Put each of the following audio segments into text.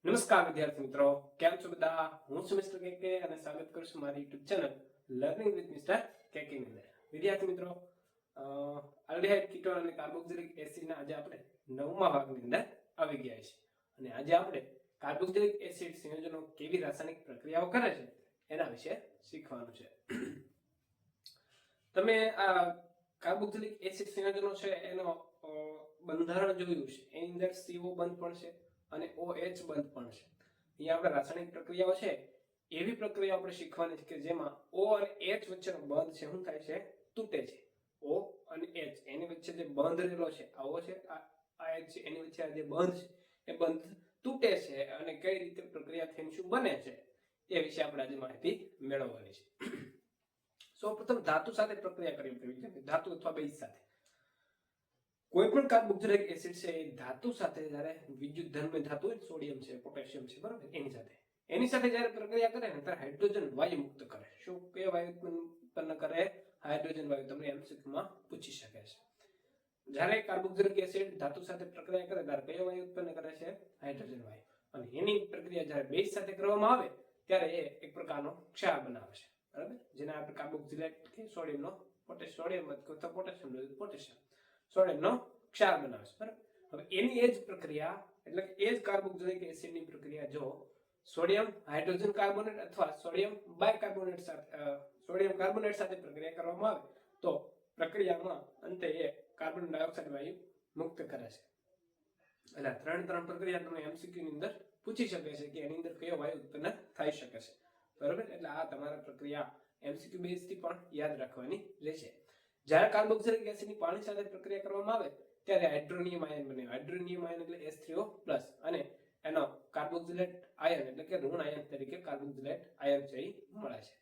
નમસ્કાર વિદ્યાર્થી મિત્રો, કેમ છો બધા? હું છું મિસ્ટર કેકે અને સ્વાગત કરું છું મારી YouTube channel learning with mister KK ની અંદર. વિદ્યાર્થી મિત્રો, આલ્ડીહાઇડ કીટોન અને કાર્બોક્સિલિક એસિડના આજે આપણે 9મા ભાગની અંદર આવી ગયા છીએ અને આજે આપણે કાર્બોક્સિલિક એસિડ સંયોજનો કેવી રાસાયણિક પ્રક્રિયાઓ કરે છે એના વિશે શીખવાનું છે. તમે આ કાર્બોક્સિલિક એસિડ સંયોજનો છે એનો બંધારણ જોયું છે. એની અંદર CO બંધ પણ છે અને OH બંધ પણ છે. અહીંયા આપણે રાસાયણિક પ્રક્રિયાઓ છે એવી પ્રક્રિયાઓ આપણે શીખવાની છે કે જેમાં O અને H વચ્ચેનો બંધ છે શું થાય છે? તૂટે છે. O અને H એની વચ્ચે જે બંધ રહેલો છે આ O છે, આ H છે, એની વચ્ચે આ જે બંધ છે એ બંધ તૂટે છે અને કઈ રીતે પ્રક્રિયા થઈને શું બને છે એ વિશે આપણે આજે માહિતી મેળવવાની છે. સૌપ્રથમ ધાતુ સાથે પ્રક્રિયા કરવી છે, ધાતુ અથવા બેઝ સાથે. કોઈ પણ કાર્બોક્સિલિક એસિડ છે એ ધાતુ સાથે જ્યારે વિદ્યુત ધર્મી ધાતુ હોય, સોડિયમ છે, પોટેશિયમ છે, બરાબર, એની સાથે જ્યારે પ્રક્રિયા કરે ને ત્યારે હાઇડ્રોજન વાયુ મુક્ત કરે. શું કયો વાયુ ઉત્પન્ન કરે? હાઇડ્રોજન વાયુ. તમને MCQ માં પૂછી શકે છે. જ્યારે કાર્બોક્સિલિક એસિડ ધાતુ સાથે પ્રક્રિયા કરે ત્યારે કયો વાયુ ઉત્પન્ન કરે છે? હાઇડ્રોજન વાયુ. અને એની પ્રક્રિયા જ્યારે બેઝ સાથે કરવામાં આવે ત્યારે એ એક પ્રકારનો ક્ષાર બનાવે છે, બરાબર, જેને આપણે કાર્બોક્સિલેટ કે સોડિયમનો સોડિયમ અથવા પોટેશિયમ સોડિયમનો ક્ષાર બનાવે છે, બરાબર. હવે એની એ જ પ્રક્રિયા એટલે કે એ જ કાર્બોક્સિલિક એસિડની પ્રક્રિયા જો સોડિયમ હાઇડ્રોજન કાર્બોનેટ અથવા સોડિયમ બાયકાર્બોનેટ સાથે પ્રક્રિયા કરવામાં આવે તો પ્રક્રિયામાં અંતે એ કાર્બન ડાયોક્સાઇડ વાયુ મુક્ત કરે છે. એટલે ત્રણ પ્રક્રિયા તમને MCQ ની અંદર પૂછી શકે છે કે એની અંદર કયો વાયુ ઉત્પન્ન થઈ શકે છે, બરાબર. એટલે આ તમારા પ્રક્રિયા MCQ બેઝ થી પણ યાદ રાખવાની રહેશે. જ્યારે કાર્બોક્સિલિક એસિડની પાણી સાથે પ્રક્રિયા કરવામાં આવે ત્યારે હાઇડ્રોનિયમ આયન બને. હાઇડ્રોનિયમ આયન એટલે H3O+ અને એનો કાર્બોક્સિલેટ આયન એટલે કે ઋણ આયન તરીકે કાર્બોક્સિલેટ આયન છે મળે છે.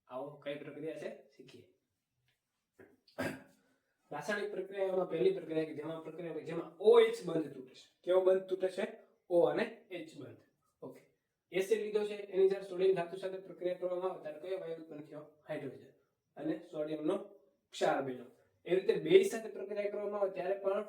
આવો કઈ પ્રક્રિયા છે શીખીએ. રાસાયણિક પ્રક્રિયામાં પહેલી પ્રક્રિયા કે જેમાં OH બંધ તૂટે છે. કેવો બંધ તૂટે છે? O અને H બંધ. ઓકે, એસિડ લીધો છે એની જ્યારે સોડિયમ ધાતુ સાથે પ્રક્રિયા કરવામાં આવે ત્યારે કયો વાયુ ઉત્પન્ન થયો? હાઇડ્રોજન અને સોડિયમનો ક્ષાર બન્યો. એ રીતે બેઝ સાથે પ્રક્રિયા કરવામાં આવે ત્યારે પણ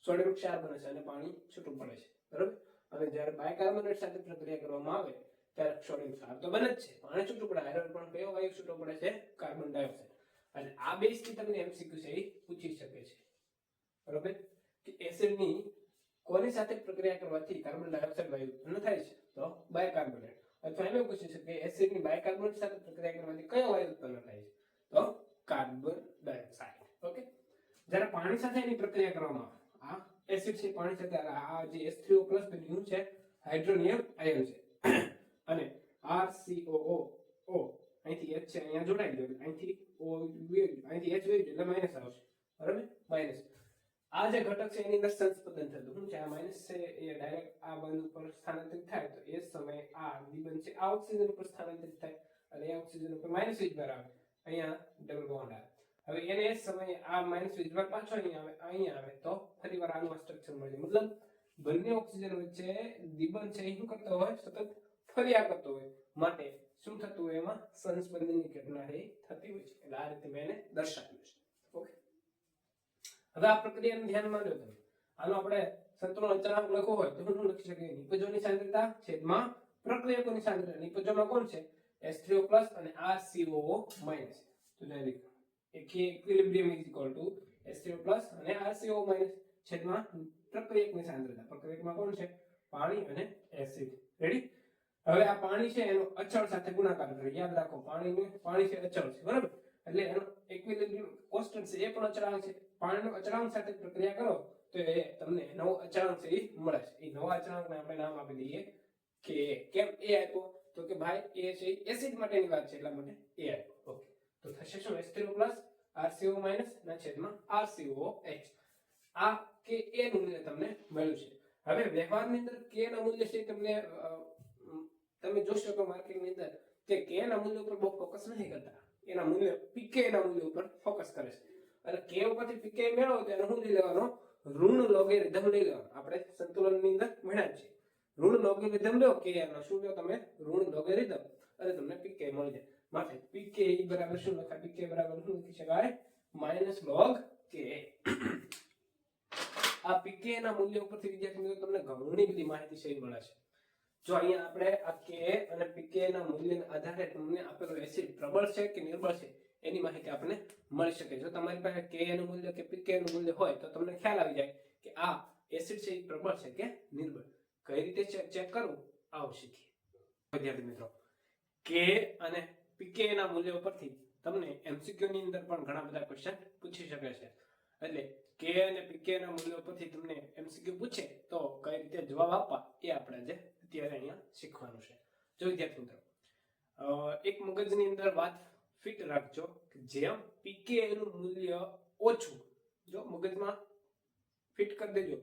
સોડિયમ ક્ષાર બને છે અને પાણી છૂટું પડે છે, બરાબર. અને જ્યારે બાયકાર્બોનેટ સાથે પ્રક્રિયા કરવામાં આવે ત્યારે સોડિયમ ક્ષાર તો બને જ છે, પાણી છૂટું પડે, આયરન પણ કયો વાયુ છૂટો પડે છે? Carbon dioxide. અને આ બેઝ થી તમને MCQ છે પૂછી શકે છે, બરાબર, કે એસિડની કોની સાથે પ્રક્રિયા કરવાથી કાર્બન ડાયોક્સાઇડ વાયુ ઉત્પન્ન થાય છે? તો બાયકાર્બોનેટ. અથવા એમ પૂછી શકે કે એસિડની બાયકાર્બોનેટ સાથે પ્રક્રિયા કરવાથી કયો વાયુ ઉત્પન્ન થાય છે? તો કાર્બન ડાયોક્સાઇડ. ઓકે, જ્યારે પાણી સાથે એની પ્રક્રિયા કરવામાં આવે, આ એસિડ છે પાણી સાથે, આ જે H3O+ બન્યું છે હાઇડ્રોનિયમ આયન છે અને RCOO અહીંથી H છે અહીંયા જોડાઈ ગયો, અહીંથી O અહીંથી H વહી એટલે માઈનસ આવશે, બરાબર, માઈનસ. આ જે ઘટક છે એની અંદર સંસ્પંદન થતું શું છે? આ માઈનસ છે એ ડાયરેક્ટ આ બંધ ઉપર સ્થાનાંતરિત થાય તો એ સમયે આ દ્વિબંધ છે આ ઓક્સિજન ઉપર સ્થાનાંતરિત થાય અને એ ઓક્સિજન ઉપર માઈનસ વીજભાર આવે, અહીંયા ડબલ બોન્ડ આવે. હવે એને એ સમયે આ માઈનસ વીજભાર પાછો અહીંયા આવે તો ફરીવાર આનું સ્ટ્રક્ચર મળે. મતલબ બંને ઓક્સિજન વચ્ચે દ્વિબંધ છે એ શું કરતો હોય? સતત ફર્યા કરતો હોય. માટે શું થતું હોય? એમાં સંસ્પંદનની ઘટના થતી હોય છે. એટલે આ રીતે મેં એને દર્શાવ્યું છે. ઓકે, હવે આ પ્રક્રિયાને ધ્યાનમાં લો તમે. આનો આપણે સંતુલન અચળાંક લખવો હોય તો શું લખી શકીએ? નિપજોની સાંદ્રતા છેદમાં પ્રક્રિયકોની સાંદ્રતા. નિપજોમાં કોણ છે? H3O+ અને RCOO-. તો જોઈ લીધું equilibrium is equal to H3O+ અને RCOO- છેદમાં પ્રક્રિયકની સાંદ્રતા. પ્રક્રિયકમાં કોણ છે? પાણી અને એસિડ. રેડી? હવે આ પાણી છે એનો અચળ સાથે ગુણાકાર કરે. યાદ રાખો, પાણી છે અચળ છે, બરાબર, એટલે એનો ઇક્વિલિબ્રિયમ કોન્સ્ટન્ટ છે એ પણ અચળાંક છે. પાણીનો અચળાંક સાથે પ્રક્રિયા કરો તો એ તમને નવો અચળાંક છે એ મળે છે. એ નવા અચળાંકને આપણે નામ આપી દઈએ કે. કેમ એ આપ્યો? તો કે ભાઈ એ છે એસિડ માટેની વાત છે એટલા માટે એ આપ્યો. ઓકે, તો થશે શું? H3O+ RCOO- ના છેદમાં RCOOH. આ કે એ નું મૂલ્ય તમને મળ્યું છે. હવે વ્યવહારની અંદર કે ના મૂલ્ય છે તમે જોઈ શકો માર્કિંગની અંદર કે કે ના મૂલ્ય ઉપર બહુ ફોકસ નથી કરતા. એના મૂલ્ય પીકે ના મૂલ્ય ઉપર ફોકસ કરે છે. અને કે ઉપરથી પીકે મેળવો તો એનો શું લઈ લેવાનો? ઋણ લોગેરિધમ લઈ લેવાનો. આપણે સંતુલનની અંદર ભણ્યા છે ઋણ લોગેરિધમ લો કે એનો શું લો તમે? ઋણ લોગેરિધમ, અને તમને પીકે મળી જાય. માટે પીકે બરાબર શું લખાય? પીકે બરાબર શું લખી શકાય? -log k. આ પીકે ના મૂલ્ય ઉપરથી વિદ્યાર્થી મિત્રો તમને ઘણી બધી માહિતી છે મળે છે. જો અહીંયા આપણે આ કે અને પીકે ના મૂલ્યના આધારે તમને આપેલો એસિડ પ્રબળ છે કે નિર્બળ છે એની માહિતી આપણને મળી શકે. જો તમારી પાસે કે નું મૂલ્ય કે પીકે નું મૂલ્ય હોય તો તમને ખ્યાલ આવી જાય કે આ એસિડ છે એ પ્રબળ છે કે નિર્બળ. કઈ રીતે ચેક કરવું આવો શીખીએ. વિદ્યાર્થી મિત્રો, કે અને પીકે ના મૂલ્યો પરથી તમને એમસીક્યુ ની અંદર પણ ઘણા બધા ક્વેશ્ચન પૂછી શકે છે. એટલે કે અને પીકે ના મૂલ્યો પરથી તમને એમસીક્યુ પૂછે તો કઈ રીતે જવાબ આપવા એ આપણે આજે અત્યારે અહીંયા શીખવાનું છે. જો વિદ્યાર્થી મિત્રો, એક મગજની અંદર વાત ફિટ રાખજો કે જેમ પીકે નું મૂલ્ય ઓછું, જો મગજમાં ફિટ કરી દેજો,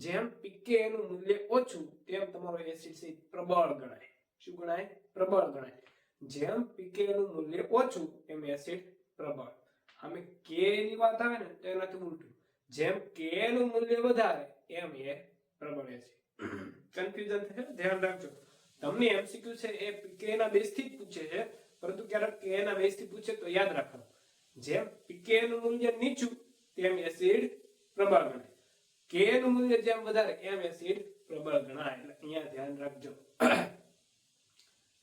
જેમ પીકે નું મૂલ્ય ઓછું તેમ તમારો એસિડ છે પ્રબળ ગણાય. શું ગણાય? પ્રબળ ગણાય. જેમ પીકે નું મૂલ્ય ઓછું એમ એસિડ પ્રબળ. આમે કે ની વાત આવે ને તો એનાથી ઉલટું, જેમ કે નું મૂલ્ય વધારે એમ એ પ્રબળ એસિડ. કન્ફ્યુઝન થશે, ધ્યાન રાખજો. તમને એમસીક્યુ છે એ પીકે ના બેઝ થી જ પૂછે છે, પરંતુ ક્યારેક કે ના બેઝ થી પૂછે તો યાદ રાખવાનું, જેમ પીકે નું મૂલ્ય નીચું તેમ એસિડ પ્રબળ ગણાય. કે નું મૂલ્ય જેમ વધારે એમ એસિડ પ્રબળ ગણાય. એટલે અહીંયા ધ્યાન રાખજો.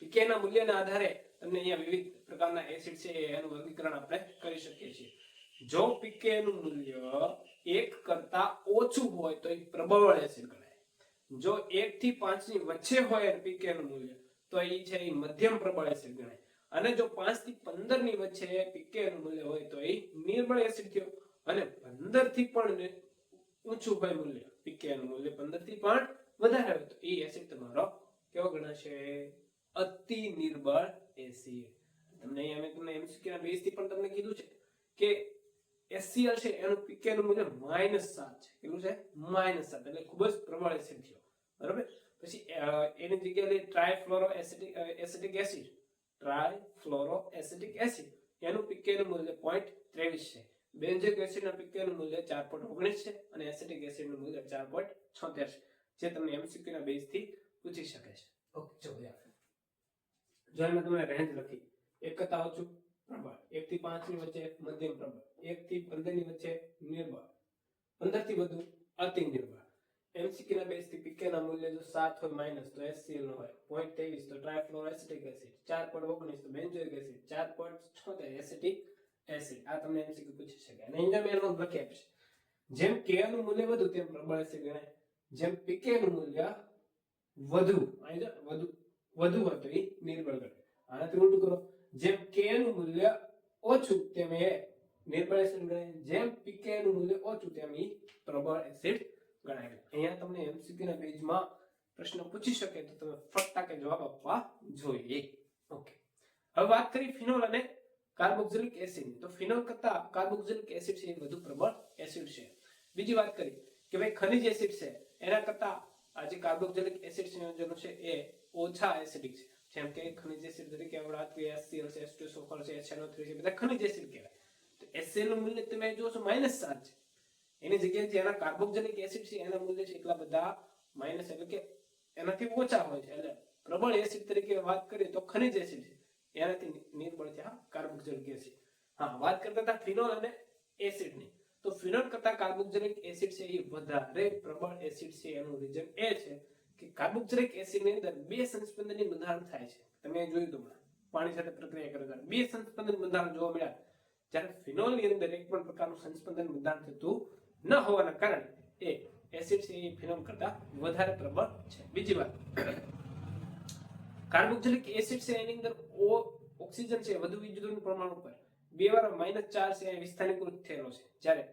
પીકે ના મૂલ્યના આધારે તમને અહીંયા વિવિધ પ્રકારના એસિડ છે એનું વર્ગીકરણ આપણે કરી શકીએ છીએ. જો પીકે નું મૂલ્ય 1 કરતા ઓછું હોય તો એ પ્રબળ એસિડ ગણાય. જો 1 થી 5 ની વચ્ચે હોય પીકે નું મૂલ્ય તો એ છે એ મધ્યમ પ્રબળ એસિડ ગણાય. અને જો 5 થી 15 ની વચ્ચે પીકે નું મૂલ્ય હોય તો એ નિર્બળ એસિડ થયો. અને 15 થી પણ ઊંચું હોય મૂલ્ય, પીકે નું મૂલ્ય 15 થી પણ વધારે હોય તો એ એસિડ તમારો કેવો ગણાશે? અતિ નિર્બળ એસિડ. તમને અહીંયા મેં તમને એમસીક્યુ ના બેઝ થી પણ તમને કીધું છે કે HCl છે એનું પીકે નું મૂલ્ય -7 છે. કેટલું છે? -7. એટલે ખૂબ જ પ્રબળ એસિડ થયો. બરાબર. પછી એની જગ્યાએ ટ્રાયફ્લોરો એસિટિક એસિડ, એનું પીકે નું મૂલ્ય 0.23 છે. બેન્ઝોઇક એસિડ ના પીકે નું મૂલ્ય 4.19 છે અને એસિટિક એસિડ નું મૂલ્ય 4.76 છે, જે તમને એમસીક્યુ ના બેઝ થી પૂછી શકે છે. ઓકે, ચલો યાર. જો મેં તમને રેન્જ લખી, 1 કરતા ઓછું પ્રબળ, 1 થી 5 ની વચ્ચે મધ્યમ પ્રબળ, 1 થી 15 ની વચ્ચે નિર્બળ, 15 થી વધુ અતિ નિર્બળ. એમસીક્યુ ના બેઝ થી પીકે ના મૂલ્ય જો 7 હોય માઈનસ તો HCl નો હોય, 0.23 તો ટ્રાયફ્લોરોએસિટિક એસિડ, 4.19 તો બેન્ઝોઇક એસિડ, 4.76 એસિટિક એસિડ. આ તમને એમસીક્યુ પૂછી શકે. અને અહીંયા મેં નોંધ લખી આપી છે, જેમ કે નું મૂલ્ય વધુ તેમ પ્રબળ એસિડ ગણાય. જેમ પીકે નું મૂલ્ય વધુ હોય તો એ નિર્બળ ગણાય. આનાથી ઉલટું કરો, જેમ કે નું મૂલ્ય ઓછું તેમ એ નિર્બળ એસિડ ગણાય. જેમ પીકે નું મૂલ્ય ઓછું તેમ એ પ્રબળ એસિડ ગણાય. અહીંયા તમને એમસીક્યુ ના પેજમાં પ્રશ્ન પૂછી શકે તો તમે ફટાકે જવાબ આપવા જોઈએ. ઓકે, હવે વાત કરી ફિનોલ અને કાર્બોક્સિલિક એસિડ. તો ફિનોલ કરતા કાર્બોક્સિલિક એસિડ છે એ વધુ પ્રબળ એસિડ છે. બીજી વાત કરી કે ભાઈ ખનિજ એસિડ છે એના કરતા આ જે કાર્બોક્સિલિક એસિડ સંયોજનો છે એ ઓછા એસિડિક છે. જેમ કે ખનિજ એસિડ તરીકે આપણે વાત કરીએ HCl છે, H2SO4 છે, HNO3 છે, બધા ખનિજ એસિડ કહેવાય. તો HCl નું મૂલ્ય તમે જોશો -7 છે. એની જગ્યાએ જે એના કાર્બોક્સિલિક એસિડ છે એના મૂલ્ય છે એટલા બધા માઈનસ, એટલે કે એનાથી ઓછા હોય છે. એટલે પ્રબળ એસિડ તરીકે વાત કરીએ તો ખનિજ એસિડ છે, એનાથી નિર્બળ છે કાર્બોક્સિલિક એસિડ. હા, વાત કરતા હતા ફિનોલ અને એસિડની. તો ફિનોલ કરતા કાર્બોક્સિલિક એસિડ છે એ વધારે પ્રબળ એસિડ છે. એનું રીઝન એ છે કે કાર્બોક્સિલિક એસિડ ની અંદર બે સંસ્પંદનની બંધારણ થાય છે. તમે જોયું તો પાણી સાથે પ્રક્રિયા કરતા બે સંસ્પંદન બંધારણ જોવા મળ્યા. જ્યારે ફિનોલ ની અંદર એક પણ પ્રકારનું સંસ્પંદન બંધારણ થતું ન હોવાના કારણે એ એસિડ છે એ ફિનોલ કરતા વધારે પ્રબળ છે. બીજી વાત, કાર્બોક્સિલિક એસિડ છે એની અંદર ઓક્સિજન છે વધુ વિદ્યુતનું પ્રમાણ ઉપર 2 વાર -4 છે એ વિસ્થાનીકૃત થયેલો છે. જ્યારે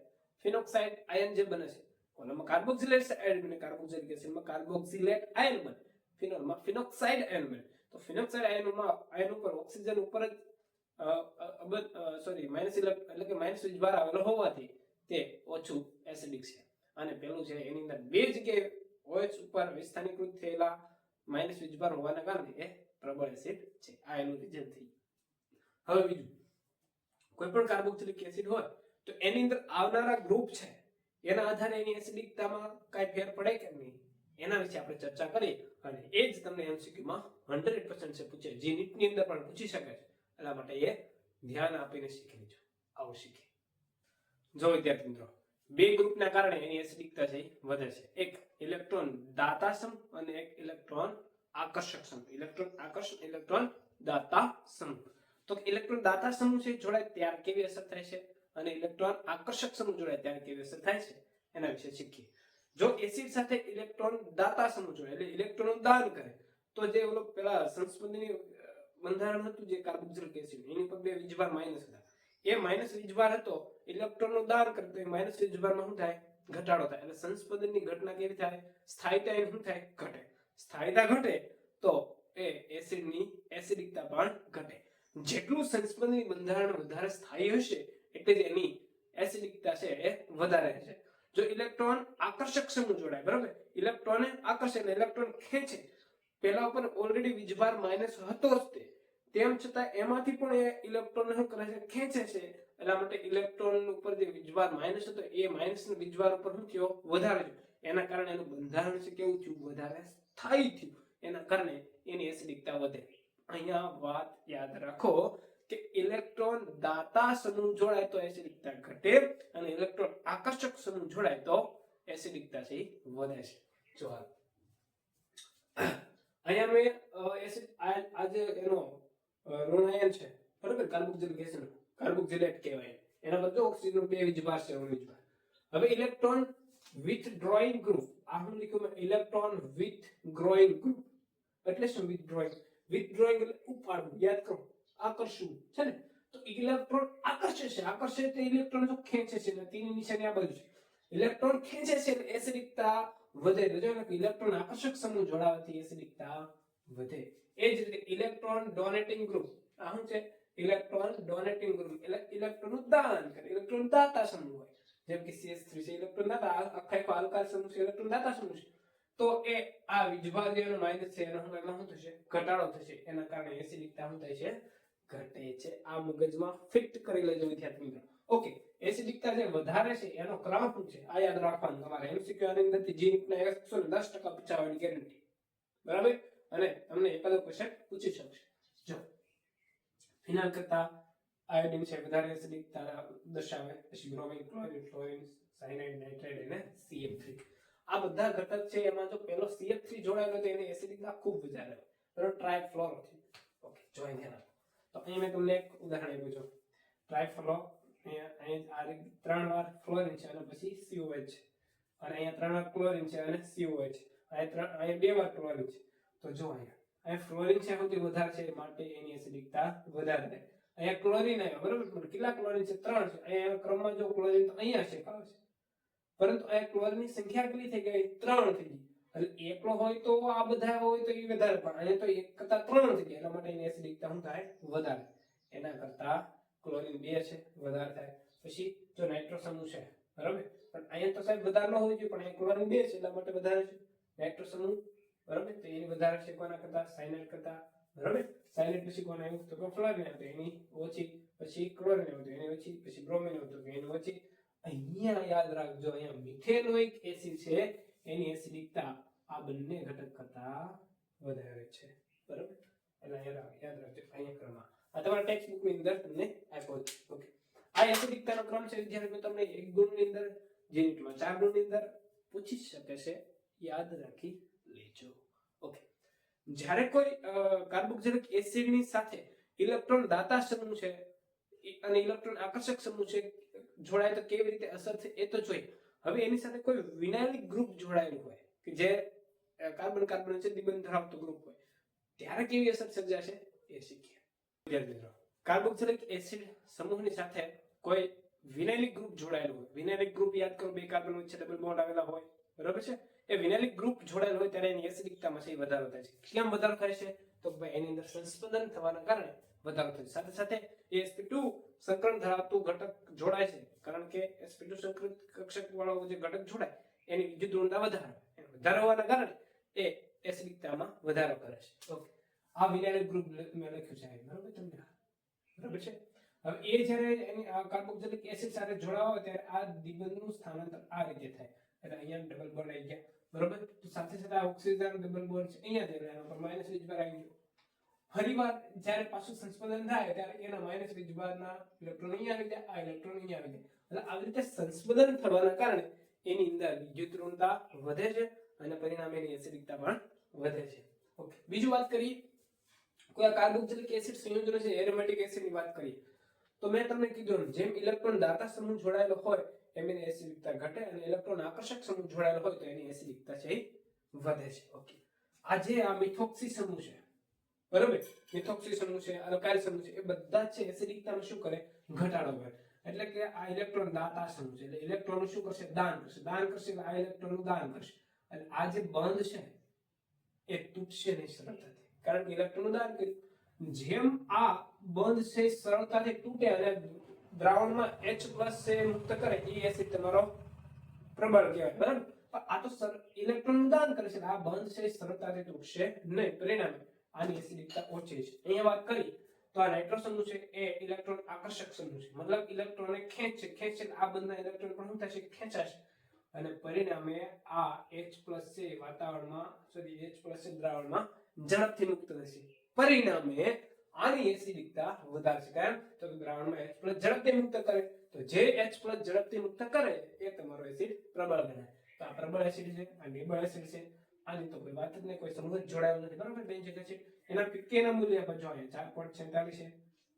ફિનોક્સાઇડ આયન જે બને છે કોનામાં કાર્બોક્સિલેટ આયન બને, કાર્બોક્સિલિક એસિડમાં કાર્બોક્સિલેટ આયન બને, ફિનોલમાં ફિનોક્સાઇડ આયન બને. તો ફિનોક્સાઇડ આયન ઉપર ઓક્સિજન ઉપર જ માઇનસ એટલે કે માઇનસ વીજભાર આવેલો હોવાથી તે ઓછું એસિડિક છે. અને પેલું છે એની અંદર બે જગ્યાએ OH ઉપર વિસ્થાનીકૃત થયેલા માઇનસ વીજભાર હોવાના કારણે એ પ્રબળ એસિડ છે. આ એનું રીઝન થઈ. હવે બીજું, કોઈ પણ કાર્બોક્સિલિક એસિડ હોય તો એની અંદર આવનારા ગ્રુપ છે એના આધારે એની એસિડિકતામાં કાઈ ફેર પડે કે નહીં એના વિશે આપણે ચર્ચા કરીએ. અને એ જ તમને એમસીક્યુ માં 100% છે પૂછે, જે નીટ ની અંદર પણ પૂછી શકે છે. એટલા માટે એ ધ્યાન આપીને શીખી લેજો. આવું શીખી. જો વિદ્યાર્થી મિત્રો, બે ગ્રુપના કારણે એની એસિડિકતા છે વધે છે. એક ઇલેક્ટ્રોન દાતાસમ અને એક ઇલેક્ટ્રોન આકર્ષક સમૂહ, ઇલેક્ટ્રોન આકર્ષણ, ઇલેક્ટ્રોન દાતા સમૂહ. તો ઇલેક્ટ્રોન દાતા સમૂહ છે જોડાય ત્યારે કેવી અસર થાય છે અને ઇલેક્ટ્રોન આકર્ષક સમૂહ જોડાય ત્યારે કેવી અસર થાય છે એના વિશે શીખીએ. જો એસિડ સાથે ઇલેક્ટ્રોન દાતા સમૂહ જોડાય એટલે ઇલેક્ટ્રોન દાન કરે તો જે ઓલો પેલા સંસ્પંદની બંધારણ હતું જે કાર્બોક્સિલિક એસિડ એની પર બે વીજભાર માઇનસ હતા, એ માઇનસ વીજભાર હતો, ઇલેક્ટ્રોનનું દાન કરે તો એ માઇનસ વીજભારમાં શું થાય? ઘટાડો થાય. એટલે સંસ્પંદનની ઘટના કેવી થાય? સ્થાયીતા એની શું થાય? ઘટે. સ્થાયીતા ઘટે તો એ એસિડની એસિડિકતા પણ ઘટે. જેટલું સંસ્પંદની બંધારણ વધારે સ્થાયી હશે એટલે જ એની એસિડિકતા છે એ વધારે હશે. જો ઇલેક્ટ્રોન આકર્ષક સમૂહ જોડાય, બરાબર, ઇલેક્ટ્રોનને આકર્ષે એટલે ઇલેક્ટ્રોન ખેંચે, પેલા ઉપર ઓલરેડી વીજભાર માઇનસ હતો જ તેમ છતાં એમાંથી પણ એ ઇલેક્ટ્રોન શું કરે છે? ખેંચે છે. એટલા માટે ઇલેક્ટ્રોન ઉપર જે વીજભાર માઇનસ હતો એ માઇનસ વીજભાર ઉપર શું થયો? વધારે થયો. એના કારણે એનું બંધારણ છે કેવું થયું? વધારે સ્થાયી થયું. એના કારણે એની એસિડિકતા વધે. અહીંયા વાત યાદ રાખો કે ઇલેક્ટ્રોન દાતા સમૂહ જોડાય તો એસિડિકતા ઘટે અને ઇલેક્ટ્રોન આકર્ષક સમૂહ જોડાય તો એસિડિકતા છે વધે છે. જો અહીંયા મેં એસિડ આજે એનો ઋણ આયન છે, બરાબર, કાર્બોક્સિલિક એસિડ, કાર્બોક્સિલેટ કહેવાય. એના બદલે ઓક્સિજન બે વીજભાર છે, વીજભાર. હવે ઇલેક્ટ્રોન વિથડ્રોઈંગ ગ્રુપ, આ હું લખ્યું ઇલેક્ટ્રોન વિથડ્રોઈંગ ગ્રુપ એટલે શું? વિથડ્રોઈંગ, વિથડ્રોઈંગ એટલે ઉપાડવું, યાદ કરો, આકર્ષવું છે ને. તો ઇલેક્ટ્રોન આકર્ષે છે, આકર્ષે એટલે ઇલેક્ટ્રોન જો ખેંચે છે, તેની નિશાની આ બાજુ છે. ઇલેક્ટ્રોન ખેંચે છે એટલે એસિડિકતા વધે. જો ઇલેક્ટ્રોન આકર્ષક સમૂહ જોડાવાથી એસિડિકતા વધે. એ જ રીતે ઇલેક્ટ્રોન ડોનેટિંગ ગ્રુપ, આ શું છે? ઇલેક્ટ્રોન ડોનેટિંગ ગ્રુપ એટલે ઇલેક્ટ્રોનનું દાન કરે, ઇલેક્ટ્રોન દાતા સમૂહ હોય. જેમ કે CH3 છે, ઇલેક્ટ્રોન દાતા, આખો આલ્કાઇલ સમૂહ છે, ઇલેક્ટ્રોન દાતા સમૂહ છે. તો એ આ વીજભાર જેનો માઇનસ છે એનો શું થશે? ઘટાડો થશે. એના કારણે એસિડિકતા શું થાય છે? ઘટે છે. આ મગજમાં ફિટ કરી લેજો વિદ્યાર્થી મિત્રો. ઓકે, એસિડિકતા જે વધારે છે એનો ક્રમ શું છે આ યાદ રાખવાનું તમારે. MCQ આની અંદરથી જીનીટના 110% પૂછાવાની ગેરંટી, બરાબર. અને તમને એકાદો ક્વેશ્ચન પૂછી શકશે. જો ફિનાઇલ કરતા આયોડિન છે વધારે એસિડિકતા દર્શાવે, પછી bromine, chlorine, fluorine, cyanide, nitride અને CF3. આ બધા ઘટક છે એમાં જો પેલો CF3 જોડાયેલો તો એની એસિડિકતા ખૂબ વધારે હોય, બરાબર, ટ્રાયફ્લોરો છે. ઓકે, જોઈન ધ્યાન આપો. તો અહીં મેં તમને એક ઉદાહરણ આપ્યું છે, ટ્રાયફ્લોરો. અહીંયા આ ત્રણ વાર ફ્લોરિન છે અને પછી COH છે, અને અહીંયા ત્રણ વાર ક્લોરીન છે અને COH, અહીંયા બે વાર ક્લોરીન છે. તો જો અહીંયા ફ્લોરિન છે સૌથી વધારે છે માટે એની એસિડિકતા વધારે થાય. અહીંયા ક્લોરીન આવ્યો, બરાબર, પણ કેટલા ક્લોરીન છે? 3 છે. અહીંયા ક્રમમાં જો ક્લોરીન તો અહીંયા છે આવે છે, પરંતુ અહીંયા ક્લોરીનની સંખ્યા કેટલી થઈ ગઈ? 3 થઈ ગઈ. એટલે એકલો હોય તો આ બધા હોય તો એ વધારે, પણ અહીંયા તો એક કરતા 3 થઈ ગયા. એટલા માટે એની એસિડિકતા શું થાય? વધારે. એના કરતા ક્લોરીન 2 છે, વધારે થાય. પછી જો નાઇટ્રો સમૂહ છે, બરાબર, પણ અહીંયા તો સાહેબ વધારે ન હોવી જોઈએ, પણ અહીંયા ક્લોરીન 2 છે એટલા માટે વધારે છે નાઇટ્રો સમૂહ, બરાબર. તો એની વધારે છે કોના કરતા? સાયનાઇડ કરતા, બરાબર. સાયનાઇડ પછી કોણ આવ્યું? તો ફ્લોરિન આવ્યું, એની ઓછી. પછી ક્લોરીન આવ્યું, એની ઓછી. પછી બ્રોમિન આવ્યું, એની ઓછી. અહીંયા યાદ રાખજો, અહીંયા મિથેનોઇક એસિડ છે એની એસિડિકતા આ બંને ઘટક કરતા વધારે છે, બરાબર. એટલે યાદ રાખજો અહીંયા ક્રમ આ તમારા ટેક્સ્ટ બુક ની અંદર તમને આપ્યો છે. ઓકે, આ એસિડિકતાનો ક્રમ છે વિદ્યાર્થીઓ, તમને એક ગુણની અંદર જીનીટમાં 4 ગુણની અંદર પૂછી શકે છે, યાદ રાખી લેજો. ઓકે, જ્યારે કોઈ કાર્બોક્સિલિક એસિડની સાથે ઇલેક્ટ્રોન દાતા સમૂહ છે અને ઇલેક્ટ્રોન આકર્ષક સમૂહ છે જોડાય તો કેવી રીતે અસર થાય એ તો જોઈએ. હવે એની સાથે કોઈ વિનાઇલિક ગ્રુપ જોડાયેલું હોય કે જે કાર્બન કાર્બન છે દ્વિબંધ ધરાવતો ગ્રુપ હોય ત્યારે કેવી અસર સર્જાશે એ શીખીએ. વિદ્યાર્થી મિત્રો, કાર્બોક્સિલિક એસિડ સમૂહની સાથે કોઈ વિનાઇલિક ગ્રુપ જોડાયેલું હોય, વિનાઇલિક ગ્રુપ યાદ કરો, બે કાર્બન વચ્ચે ડબલ બોન્ડ આવેલા હોય, બરાબર છે. એ વિનાઇલિક ગ્રુપ જોડાયેલું હોય ત્યારે એની એસિડિકતામાં છે વધારો થાય છે. કેમ વધારો થાય છે? તો ભાઈ એની અંદર સંસ્પંદન થવાના કારણે વધારો થાય છે. સાથે સાથે sp2 સંકરણ ધરાવતું ઘટક જોડાય છે, કારણ કે sp2 સંકરિત કક્ષક વાળો જે ઘટક જોડાય એની વિદ્યુત ઋણતા વધારે હોવાના કારણે એ એસિડિકતામાં વધારો કરે છે. ઓકે, આ વિનાઇલિક ગ્રુપ મેં લખ્યું છે, બરાબર તમને, બરાબર છે. હવે એ જ્યારે એની કાર્બોક્સિલિક એસિડ સાથે જોડાવા હોય ત્યારે આ દ્વિબંધનું સ્થાનાંતર આ રીતે થાય. એટલે અહીંયા ડબલ બોન્ડ આવી ગયા, બરાબર. તો સાથે સાથે આ ઓક્સિજન ડબલ બોન્ડ છે અહીંયા થઈ એના પર માઈનસ વીજભાર આવી ગયો. ફરીવાર જ્યારે પાછું સંસ્પંદન થાય ત્યારે એના માઈનસ વીજભારના ઇલેક્ટ્રોન અહીંયા આવી જાય, આ ઇલેક્ટ્રોન અહીંયા આવી જાય. એટલે આવી રીતે સંસ્પંદન થવાના કારણે એની અંદર વિદ્યુત ઋણતા વધે છે અને પરિણામે એની એસિડિકતા પણ વધે છે. ઓકે, બીજું વાત કરીએ કોઈ કાર્બોક્સિલિક એસિડ સંયોજનો છે એરોમેટિક એસિડની વાત કરીએ તો મેં તમને કીધું એમ, જેમ ઇલેક્ટ્રોન દાતા સમૂહ જોડાયેલો હોય એમ એની એસિડિકતા ઘટે અને ઇલેક્ટ્રોન આકર્ષક સમૂહ જોડાયેલો હોય તો એની એસિડિકતા છે એ વધે છે. ઓકે, આજે આ મિથોક્સી સમૂહ છે બરોબર, મિથોક્સી સમૂહ છે, અલ્કાઇલ સમૂહ છે, એ બધા છે એસિડિકતામાં શું કરે ઘટાડો કરે. એટલે કે આ ઇલેક્ટ્રોન દાતા સમૂહ છે એટલે ઇલેક્ટ્રોન શું કરશે દાન કરશે, દાન કરશે એટલે આ ઇલેક્ટ્રોન દાન કરશે અને આ જે બંધ છે એ તૂટશે નહીં સરળતાથી કારણ કે ઇલેક્ટ્રોન દાન કર્યું. જેમ આ બંધ છે સરળતાથી તૂટે અને દ્રાવણમાં H+ છે મુક્ત કરે એ એસિડ તમારો પ્રબળ કહેવાય બરાબર. આ તો ઇલેક્ટ્રોન દાન કરે છે આ બંધ છે સરળતાથી તૂટશે નહીં, પરિણામે આની એસિડિકતા ઓછી છે. અહીંયા વાત કરી તો આ નાઇટ્રો સમૂહ છે એ ઇલેક્ટ્રોન આકર્ષક સમૂહ છે, મતલબ ઇલેક્ટ્રોનને ખેંચશે આ બંધના ઇલેક્ટ્રોન પણ શું થશે ખેંચાશે અને પરિણામે આ H+ છે વાતાવરણમાં H+ છે દ્રાવણમાં ઝડપથી મુક્ત થશે. પરિણામે આની એસિડિકતા વધારશે કારણ તો દ્રાવણમાં H+ ઝડપથી મુક્ત કરે તો જે H+ ઝડપથી મુક્ત કરે એ તમારો એસિડ પ્રબળ ગણાય. તો આ પ્રબળ એસિડ છે, આ નિર્બળ એસિડ છે, આની તો કોઈ વાત જ નહીં, કોઈ સમૂહ જ જોડાયેલો નથી બરાબર. બે જગ્યા છે એના pK ના મૂલ્ય પર જો અહીંયા 4.46 છે,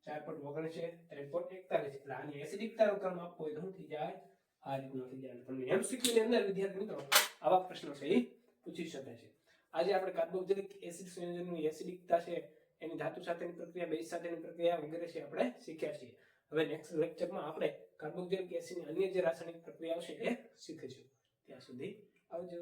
4.39 છે, 3.41 એટલે આની એસિડિકતાનો ક્રમ આપવો હોય તો શું થઈ જાય આ રીતનું થઈ જાય. તમને MCQ ની અંદર વિદ્યાર્થી મિત્રો આવા પ્રશ્નો છે એ પૂછી શકાય છે. આજે આપણે કાર્બોક્સિલિક એસિડ સંયોજનની એસિડિકતા છે એની ધાતુ સાથેની પ્રક્રિયા, બેઝ સાથેની પ્રક્રિયા વગેરે છે આપણે શીખ્યા છીએ. હવે નેક્સ્ટ લેક્ચરમાં આપણે કાર્બોક્સિલિક એસિડની અન્ય જે રાસાયણિક પ્રક્રિયાઓ છે એ શીખીશું. ત્યાં સુધી આવજો.